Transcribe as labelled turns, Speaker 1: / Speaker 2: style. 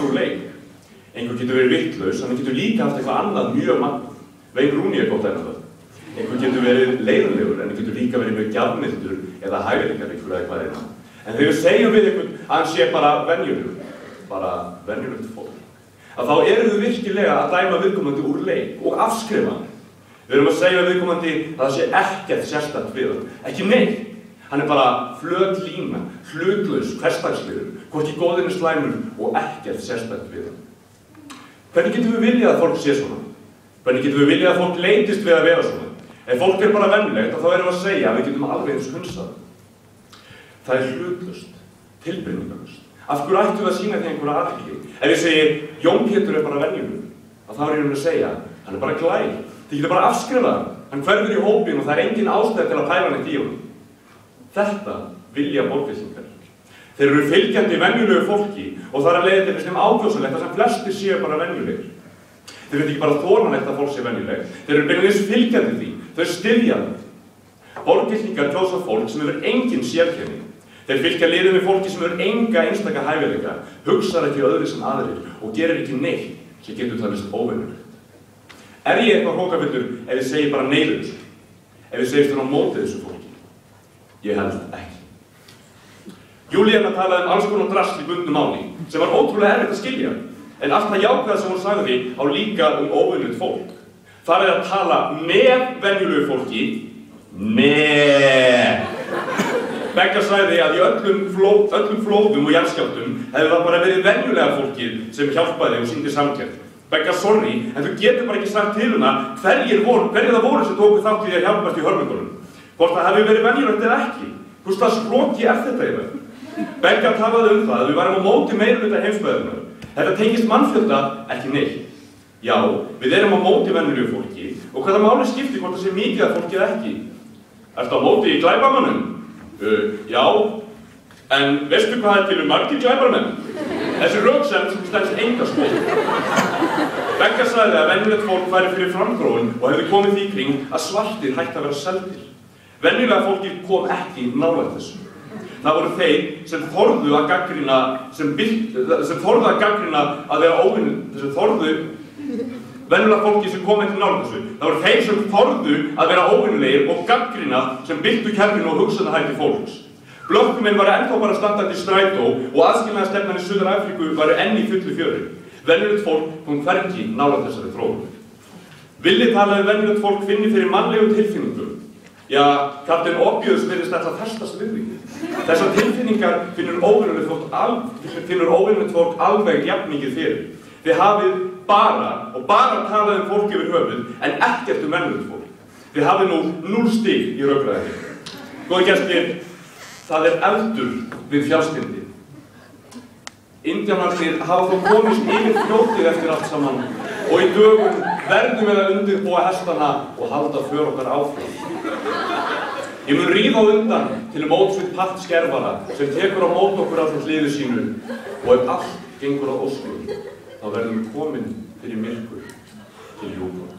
Speaker 1: úr leik. Einhver getur verið vitlaus, en hann getur líka haft eitthvað annað mjög magnað. Wayne Rooney gott dæmi um það. Einhver getur verið leiðinlegur, en hann getur líka verið mjög gjafmildur eða hæfileikaríkur eða hvað eina. En þegar við segjum við einhvern að hann sé bara venjulegt fólk, að þá erum við virkilega að dæma viðkomandi úr leik og afskrifa hann. Við erum að segja viðkomandi að það sé ekkert sérstakt við hann. Ekki neitt. Hann er bara flöt lína, hlutlaus, hversdagslegur, hvorki góðinn slæmur og ekkert sérstakt við hann. Hvernig getum við viljað að fólk sé svona? Hvernig getum við viljað að fólk leitist við að vera svona? Ef fólk er bara venjulegt, þá erum við að segja að við getum alveg eins hunsað. Það er hlutlaust, tilbreytingarlaust. Af hverju ættum við að sýna því einhverja athygli? Ef ég segi, Jón Pétur er bara venjulegur, þá er ég að segja, hann er bara glær. Þið getur bara afskrifað hann. Hann hverfur í hópinn og það er engin ástæða til að pæla neitt í honum. Þetta vilja borgfylkingar. Þeir eru fylgjandi venjulegu fólki og það er að leiða til þessum ákjósanlegt að sem flestir séu bara venjulegir. Þeir veit ekki bara þoranlegt að fólk sé venjuleg. Þeir eru beinlínis fylgjandi því. Þau styðja það. Borgfylkingar kjósa fólk sem hefur engin sérkenni. Þeir fylgja liðið með fólki sem hefur enga einstaka hæfileika, hugsar ekki öðru sem aðrir og gerir ekki neitt sem getur talist óvenjulegt. Er ég eitthvað hrókafuldur ef ég segi bara nei við þessu? Ef ég segist á móti þessu fólki? Ég held ekki. Júlíana talaði alls konar drasl í bundnu máli sem var ótrúlega erfitt að skilja. En allt það jákvæða sem hún sagði á líka óvenjulegt fólk. Það er að tala með venjulegu fólki. Begga sagði að í öllum flóðum og jarðskjálftum hefði það bara verið venjulega fólkið sem hjálpaði og sýndi samkennd. Begga, sorry, en þú getur bara ekki sagt til hana hverjir það voru sem tóku þátt í að hjálpast í hörmungunum. Hvort það hefði verið venjulegt eða ekki. Hvers það spróki er þetta í það? Begga talaði það að við værum á móti meirihluta heimsbyggðarinnar. Þetta tengist mannfjölda ekki neitt. Já, við erum á móti venjulegu fólki og hvaða máli skiptir hvort það sé mikið af fólki eða ekki. Ertu á móti í glæpamönnum? Já, en veistu hvað er til margir glæpamenn? Þessi röksemd sem stenst enga stoð. Begga sagði að venjulegt fólk væri fyrir framþróun og hefði komið því kring að svartir hætti að vera seldir. Venjulega fólki kom ekki nálægt þessu. Það voru þeir sem þorðu að gagnrýna að vera óvinnulegir, venjulega fólki sem kom ekki nálægt þessu. Það voru þeir sem þorðu að vera óvinnulegir og gagnrýna sem byltu kerfinu og hugsunarhætti fólks. Blökkumenn var ennþá bara standandi í strætó og aðskilnaðarstefnan í Suður-Afríku var enn í fullu fjöri. Venjulegt fólk kom hvergi nálægt þessari þróun. Villi talaði venjulegt fólk finni fyrir mannlegum tilfinningum. Já, Kapteinn Obvious virðist ætla að festast við því. Þessar tilfinningar finnur óvenjulegt fólk alveg jafn mikið fyrir. Þið hafið bara talað fólk yfir höfuð en ekkert venjulegt fólk. Þið hafið nú 0 stig í rökræðinni. Góði gestir, það er eldur við fjallstindi. Indíánarnir hafa þó komist yfir fljótið eftir allt saman og í dögum verðum við að undirbúa hestana og halda för okkar áfram. Ég mun ríða á undan til móts við Pat skerfara sem tekur á mót okkur af hliði sínu og ef allt gengur á óskum, þá verðum við komin fyrir myrkur til Júkon.